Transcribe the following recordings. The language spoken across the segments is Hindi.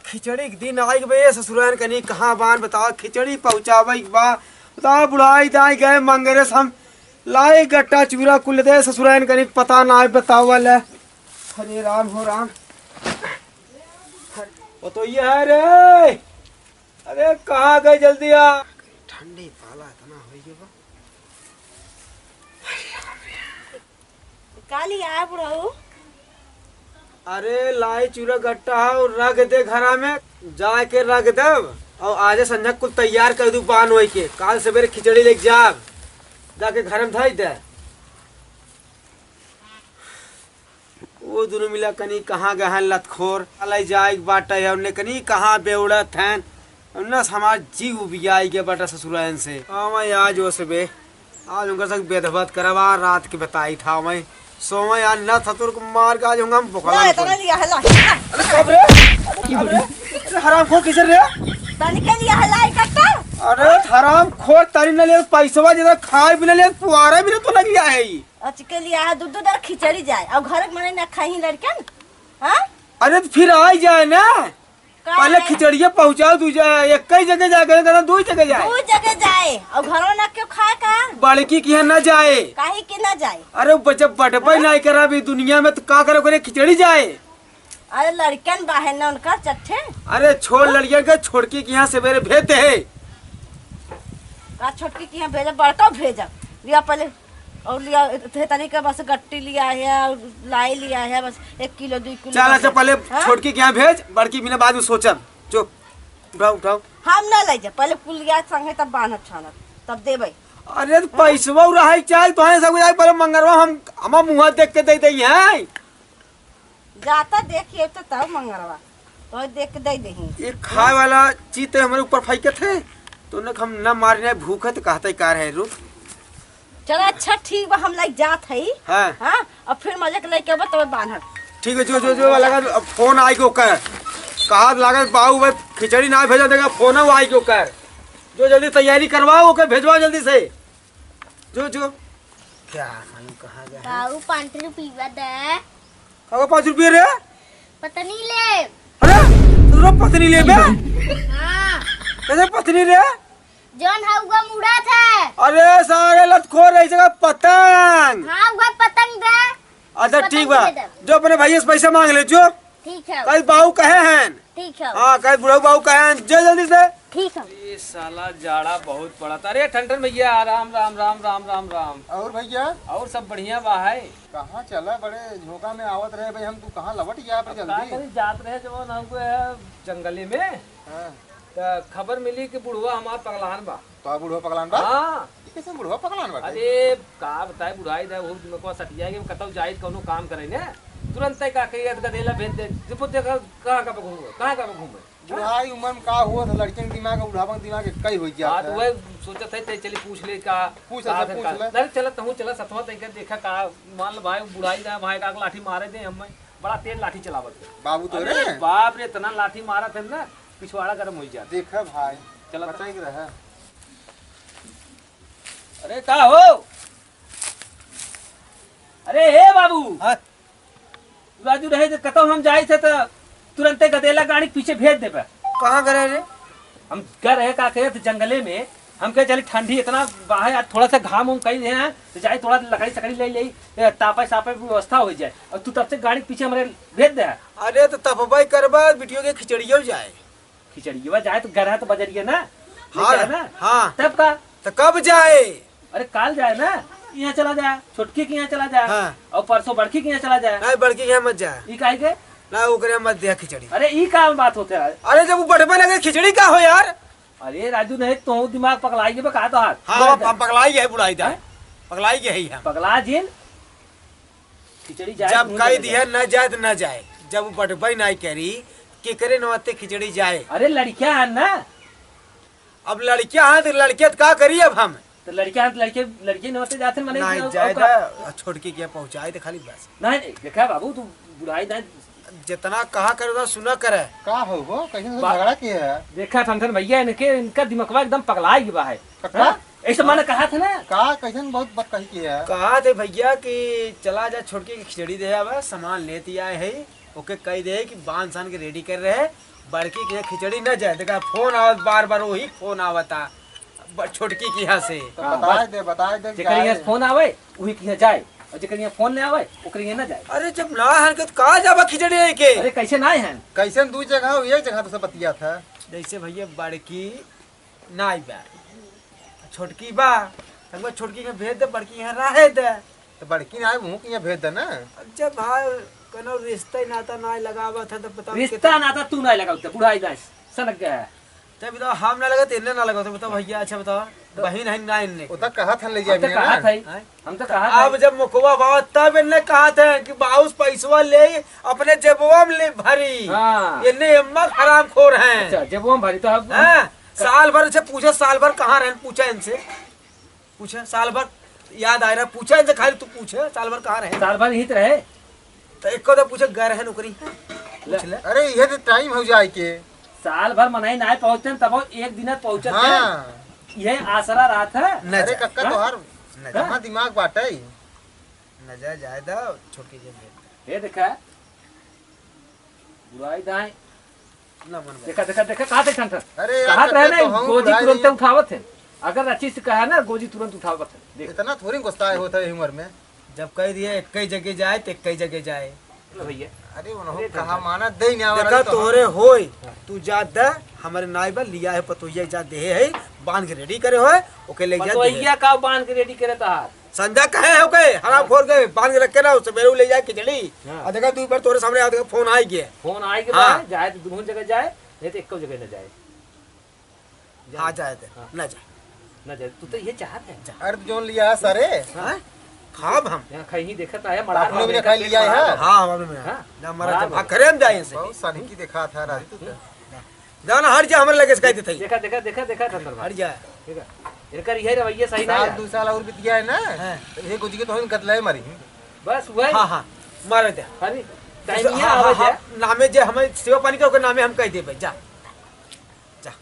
खिचड़ी के दिन आई बे ससुरान कनी कहाँ बान बताओ खिचड़ी पहुँचावे बा बताओ बुढ़ाई दाई गए मंगरे हम लाई गट्टा चूरा कुल दे ससुरान कनी पता ना बताओ वाले हरे राम हो राम। वो तो ये है रे, अरे कहाँ गए जल्दी आ। ठंडी पाला इतना हो गया बा। काली आया बुढ़ऊ। अरे लाई चूरा गट्टा और रख दे घरा में जाके रख दे और आज संझा कुल तैयार कर दू पान हो के काल सवेरे खिचड़ी लेके जाके घर में धाई दे। वो दोनों मिला कनी कहाँ गहन लतखोर अलाई जाए बाटा है उन्हें कनी कहाँ बेउड़त हैं उन्हें हमार जीव उबियाई के बाटा ससुरान से मैं आज वो सबे आज उनका संग बेदबत करवा रात के बताई था मैं सोमा यार न थतुर को मार के आज हम बुखार ला तना लिया हला। अरे कब रे की बोली अरे हराम खोर किसे रे तनी के लिया हलाई कट्टा। अरे हराम खोर तारी न ले पैसवा जदा खाए बिना ले पुआरा बिना तो लग गया है ई अच्छ के लिया दूध दर खिचड़ी जाए और घर में ना खाई लड़कन। हां अरे तो फिर आ जाए ना पहले खिचड़िया पहुंचाओ तू एक ही जगह जाके ना दो जगह जाए दो जगह जाए और घर ना क्यों खाए का बड़की की न जाए काहे के ना जाए। अरे बच्चा बटपा नहीं करा भी दुनिया में तो का करे करे खिचड़ी जाए। अरे लड़कन बाहर ना उनका चट्टे। अरे छोड़ लड़कियन के छोड़ के यहाँ सवेरे भेजते है का छोटकी की यहाँ भेजा बड़का भेजा लिया पहले और लिया तरीका बस गट्टी लिया है और लाई लिया है बस 1 किलो 2 किलो। चल अच्छा पहले छोटकी के यहाँ भेज बड़की बिना बाद में सोचब जो उठाओ उठाओ हम ना ले जा पहले कुल लिया संगे तब बांधत छानत तब देबै। अरे तो पैसवा रहा चाल तो है सब जाए पहले मंगरवा हम मुँह देख के दे दई है जाता देखिए तो तब मंगरवा तो देख के दे दही। ये खाए वाला चीज तो हमारे ऊपर फेंके थे तो न हम न मारने भूखे तो कहते कार है रुक चलो अच्छा ठीक बा हम लाइक जात है। हाँ हां अब फिर मजे के लेके अब तब बांधत ठीक है जो लगा फोन आई को कर कहा लागत बाबू भाई खिचड़ी ना भेजा देगा फोन आई को कर जो जल्दी तैयारी करवाओ ओके भेजवाओ जल्दी से जो क्या हम कहाँ गए बाबू 5 रुपया दे। कहाँ 5 रुपये रे पत्नी ले। अरे तू पत्नी ले बे हाँ कैसे पत्नी रे जौन हउआ मुड़ा था। अरे सारे लतखोर रही जगह पतंग। हाँ वो पतंग दे। अच्छा ठीक बा जो अपने भैया से पैसा मांग ले जो ठीक है कल बाबू कहे हैं ठीक है हाँ कल बुढ़ऊ बाबू कहे हैं जो जल्दी से ठीक है। ये साला जाड़ा बहुत पड़ा था। अरे ठंडन भैया राम राम राम राम राम राम। और भैया और सब बढ़िया बा है। कहाँ चला बड़े झोंका में आवत रहे भाई हम तू कहाँ लवट गया पर जल्दी। कहीं जात रहे जब हमको जंगली में हाँ। तो खबर मिली कि बुढ़वा हमार पगलान बा। तो बुढ़वा पगलान बा। हाँ कैसे बुढ़वा पगलान बा। अरे का बताए बुढ़ाई दे वो को सटिया के कतौ जाई कोनो काम करे ने तुरंत का कहिए गदेला भेज दे जब देखा कहां का घूमे कहां का घूमे बुढ़ाई उम्र में का हुआ था लड़कियों के दिमाग बुढ़ापा के दिमाग कई हो गया। तो वह सोचत है ते चली पूछ ले का पूछ ले अरे चलत हूं चला सतवा तक देखा का मान लो भाई बुढ़ाई दा भाई का लाठी मारे दे हम बड़ा तेज लाठी चलावत बाबू तो रे बाप रे इतना लाठी मारा थे ना पिछवाड़ा गर्म हो जाता। देखा भाई चला बताई के रहा। अरे का हो अरे हे बाबू राजू रहे तो कतौ हम जाए थे तो तुरंत गदेला गाड़ी पीछे भेज देबे। कहाँ करे रे हम कर रहे का कहे जंगले में हम कहे चले ठंडी इतना बाहर आज थोड़ा सा घाम हम कहीं हैं तो जाए थोड़ा लकड़ी सकड़ी ले ले तापा सापा व्यवस्था हो जाए और तू तब से गाड़ी पीछे हमारे भेज दे। अरे तो तपबाई करबा बिटियो के खिचड़ियो जाए खिचड़ी जाए तो घर है तो बजरिए ना हाँ ना हाँ तब का तो कब जाए अरे काल जाए ना यहाँ चला जाए छोटकी के यहाँ चला जाए हाँ। और परसों बड़की के यहाँ चला जाए। नहीं बड़की यहाँ मत जाए ई काहे के ना ओकरे मत दे खिचड़ी। अरे ई का बात होते है। अरे जब वो बढ़बे लगे खिचड़ी का हो यार। अरे राजू नहीं तो दिमाग पगलाई के कहा तो हाथ हाँ पगलाई है बुढ़ाई दा पगलाई के है पगला जिन खिचड़ी जाए जब कही दिया न जाए तो न जाए जब बढ़बे नहीं करी कि करे नवते खिचड़ी जाए। अरे लड़कियां है ना अब लड़कियां हैं तो लड़कियां का करी अब हम तो लड़कियां लड़के नौते जाते मने नहीं जाए छोटकी क्या पहुंचाए तो खाली बस नहीं देखा बाबू तू बुढ़ाई ना जितना कहा करे उतना सुना करे का हो कैसे झगड़ा किया है। देखा ठंडन भैया इनका दिमागवा एकदम पगला गया है। ऐसा मैंने कहा था ना का कैसे बहुत बात कही किया है। कहा थे भैया कि चला जा छोटकी की खिचड़ी दे आवा सामान लेती आए है ओके कह दे कि बांध सान के रेडी कर रहे बड़की की यहाँ खिचड़ी न जाए। देखा फोन आवत बार बार वही फोन आवता छोटकी की यहाँ से। तो बताए दे जेकर यहाँ फोन आवे वही के यहाँ जाए और जेकर यहाँ फोन ले आवे ओकर यहाँ ना जाए। अरे जब ना है तो कहाँ जाबा खिचड़ी लेके? अरे कैसे ना है कैसे दू जगह हो, एक जगह तो सब बतिया था। जैसे भैया बड़की नाई बा छोटकी बा तब छोटकी के भेज दे बड़की यहाँ रहे दे। तो बड़की ना मुँह की यहाँ भेज दे ना। अब जब भाई कनो रिश्ता ही नाता ना लगावा था तो बताओ रिश्ता नाता तू नहीं लगाते बुढ़ाई दास सनक गया है। तब बताओ हम ना लगा तेरे ना लगा तो बताओ भैया। अच्छा बताओ बहन है ना इनने वो तो कहा था ले हम तो कहा था हम तो कहा अब जब मुकवा बाबा तब इनने कहा था कि बाउस पैसवा ले अपने जेबवा में ले भरी। हाँ। इनने अम्मा हराम खोर हैं। अच्छा जब वो हम भरी तो अब हाँ, साल भर से पूछे साल भर कहाँ रहे पूछा इनसे पूछे साल भर याद आ रहा पूछा इनसे खाली तू पूछे साल भर कहाँ रहे साल भर ही तो रहे तो एक को तो पूछे गए रहे नौकरी पूछ ले। अरे ये तो टाइम हो जाए के साल भर मनाई ना पहुंचते तब एक दिन पहुंचते हाँ। ये आसरा रहा था। न अरे जा कक्का तो हर कहाँ दिमाग बाटे। न जा जायदा छोटी जेब ये देखा बुराई दाई ना मन में। देखा देखा देखा कहा थे ठंडा अरे यार, कहा रहे कक्का ना तो हम गोजी बुराई तुरंत नहीं- उठावत है। अगर अच्छी से कहा ना गोजी तुरंत उठावत है। देख इतना थोड़ी गुस्सा होता है उम्र में। जब कह दिए एक ही जगह जाए तो एक ही जगह जाए। लो भैया अरे उन्होंने कहा माना दे नहीं आवा देखा रही तो तोरे होय तू जा दे हमारे नाई बा लिया है पतोहिया जा दे है बांध के रेडी करे होय ओके ले जा दे। पतोहिया का बांध के रेडी करे था। संध्या कहे है ओके हराम खोर के बांध के रख के ना उसे मेरे ले जाए खिचड़ी। हाँ। और देखा तू पर तोरे सामने आ देखा फोन आ गया। फोन आए के हाँ। बाद जाए तो दोनों जगह जाए नहीं तो एक जगह न जाए। हाँ जाए दे हाँ। ना जाए न जाए तू तो ये चाहत है अरे जोन लिया है सारे हाँ? खाब हम यहाँ कहीं देखा है मड़ा अपने भी खाई लिया है। हाँ हमारे में हाँ। ना हमारा जब भाग करे हम जाए से बहुत सनकी देखा था राजू तो। जाना हट जा हमारे लगे कहते थे देखा देखा देखा देखा ठंडर हट जा। ठीक है इनका यही रवैया सही साल नहीं दो है। साल और बीत गया है ना। हाँ। तो ये कुछ के तो हम कतले मरी। बस वही हाँ हाँ मारे दे अरे टाइम ये हाँ, आवे हाँ, जाए नामे जे हमें सेवा पानी का ओकर नामे हम कह दे भाई जा जा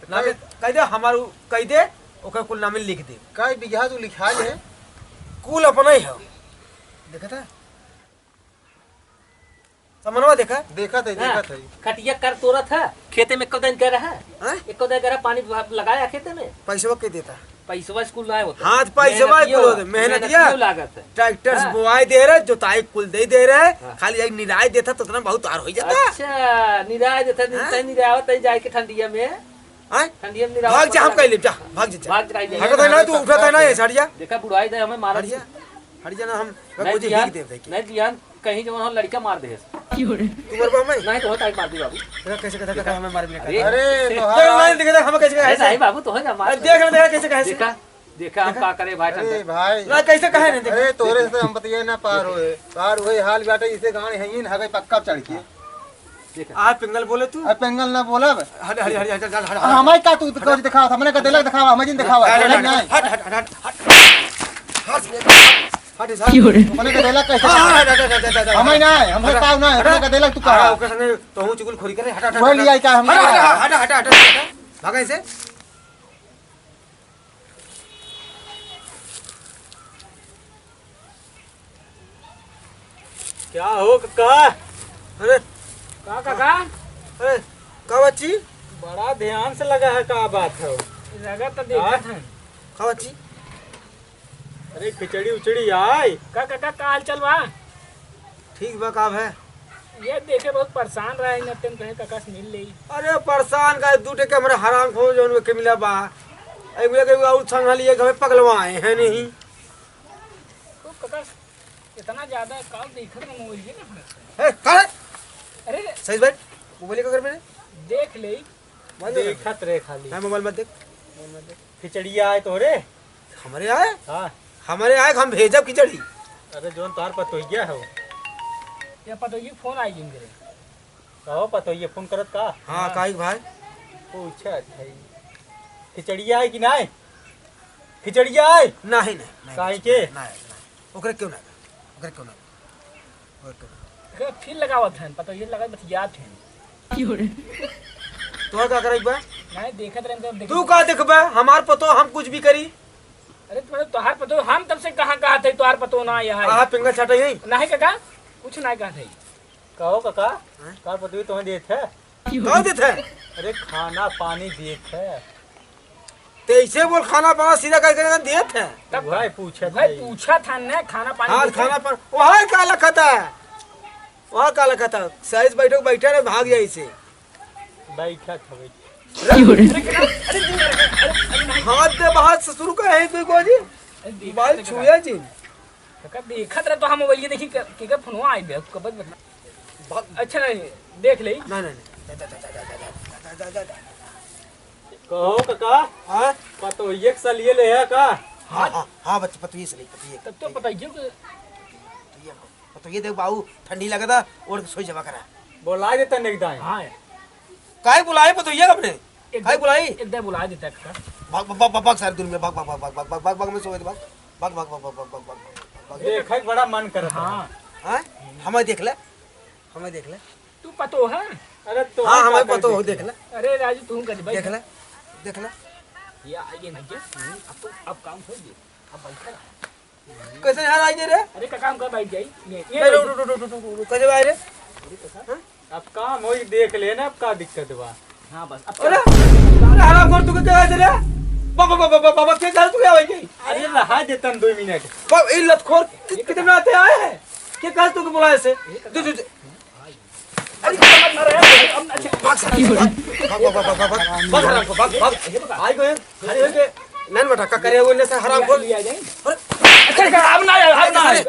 नामे कह दे हमारू कह दे ओकर कुल नामे लिख दे कई बीघा तो लिखा है। कुल अपना ही है देखा था समनवा देखा देखा था देखा था। खटिया कर तोड़ा था खेते में कदन कर रहा है हाँ? एक कदन कर पानी लगाया खेते में पैसा के देता पैसा स्कूल लाए होते हाँ पैसा कुल मेहनत दिया लागत है ट्रैक्टर हाँ। बुआई दे रहे जोताई कुल दे रहे हाँ। खाली एक निराई देता तो उतना बहुत तार हो जाता। अच्छा निराय देता हाँ? तई निराय तई जाए के ठंडिया में हाँ? ठंडिया में निराय भाग जा हम कह ले जा भाग जा भाग जाए हटता है ना तू उठता है ना ये हट जा देखा बुढ़ाई दे हमें मारा हट जा हट जा ना हम नहीं मुझे दिया भीग दे भाई नहीं दिया कहीं जो वहाँ लड़का मार दे तू मेरे को मैं नहीं तो होता मार दी बाबू देखा कैसे कहता हमें मार भी अरे, अरे तो देख हाँ। नहीं दिखता हमें कैसे अरे कहे नहीं बाबू तो होगा मार देख ना देखा कैसे कहे देखा देखा हम का करे भाई अरे ठंडा भाई ना कैसे कहे नहीं देखा अरे तोरे से हम बतिया ना पार हुए हाल बाटे इसे गाने है ही ना पक्का चढ़ के। देखा आ पिंगल बोले तू अब पेंगल ना बोला हट हट हट हट हट हट हमें का तू कुछ दिखावा हमने का दिलक दिखावा हमें जिन दिखावा हट नहीं हट हट हट हट हमने का दिलक कैसे हमें ना हमने का ना हमने का दिलक तू कहा ओके संगे तोहू चुगल खोरी करे हट हट वो लिया का हमने हट हट हट हट भागा इसे क्या हो काका अरे का काका अरे का बच्ची बड़ा ध्यान से लगा है का बात है लगा तो देखा था का बच्ची अरे खिचड़ी उचड़ी आए का काका का हाल चल बा ठीक बा का है ये देखे बहुत परेशान रहे न तुम कहे काका से मिल ली अरे परेशान का दूटे के हमारे हराम खो जोन के मिला बा एक बोले के और संभालिए घर में पगलवाए हैं नहीं तो काका इतना ज्यादा का देखत न मोबाइल ना ए करे अरे सही बात मोबाइल का कर मैंने देख ले देखत रे खाली मैं मोबाइल मत देख खिचड़ी आए तो रे हमारे आए हाँ हमारे आए हम भेजब खिचड़ी अरे जोन तार पतोहिया हो ये पतोहिया फोन आई जिन करे कहो पतोहिया फोन करत का हाँ काई भाई पूछा था खिचड़ी आए कि नहीं खिचड़ी आए नहीं नहीं काहे के नहीं ओकरे क्यों नहीं ओकरे क्यों नहीं ओकरे क्यों फिर लगावत है पतोहिया लगा बस याद है तोहर का करई बा नहीं देखत रहे तू का देखबे हमार पतो हम कुछ भी करी अरे तुम्हारे तोहार पतो हम तब से कहाँ कहा थे तोहार पतो ना यहाँ आहा पिंगल छाटे यही नहीं काका कुछ नहीं कहा थे कहो काका का पतवी तुम्हें दिए थे कौन देते हैं? अरे खाना पानी दिए थे तो ऐसे बोल खाना पाना सीधा करके दिए थे। भाई पूछे भाई थे पूछा था ना खाना पानी हाँ देते? खाना पाना वहाँ का लखता है, वहाँ का लखता साइज बैठो बैठे ना भाग जाए इसे। बैठा था बैठा हाथ दे बाहर से शुरू कर है कोई जी देखा मोबाइल तो छुया जी। काका देखत रहे तो हम मोबाइल देखी के फोनवा आई बे कब बता। अच्छा नहीं देख ले नहीं नहीं नहीं कहो काका हाँ पतोई एक साल ये ले है का हाँ हाँ हाँ बच्चे पतुए से नहीं पतुए तब तो बताइए कि पतुए देख बाबू ठंडी लगा था और सोई जमा करा बोला देता नहीं दाएं हाँ काहे बुलाए पतुए अपने काहे बुलाई एक दे बुला देता काका। भाग भाग भाग भाग सारी दुनिया में भाग भाग भाग भाग भाग भाग भाग भाग में सोए भाग भाग भाग भाग भाग भाग भाग भाग देखा बड़ा मन कर रहा हाँ हाँ हमें देख ले हमें देख ले तू पतो है। अरे तो हाँ हमें पता हो देख ले अरे राजू तू कर भाई देख ले देख ले ये आइए ना अब तो अब काम हो गया अब बैठ कैसे यहाँ आएंगे रे अरे काका हम कर बैठ जाई नहीं रुक कैसे आए रे अब काम हो देख लेना अब का दिक्कत बा हाँ बस अब अरे अरे हराम कर तू क्या है रे बाबा बाबा बाबा बाबा क्या कर तू क्या भाई अरे रहा देता 2 मिनट बाबा ये लतखोर कितने आते आए हैं क्या कर तू बुलाए से तू अरे भाग भाग भाग आई गए खड़े होके नन बेटा का करे वो ने से हराम खोल लिया जाए अच्छा अब ना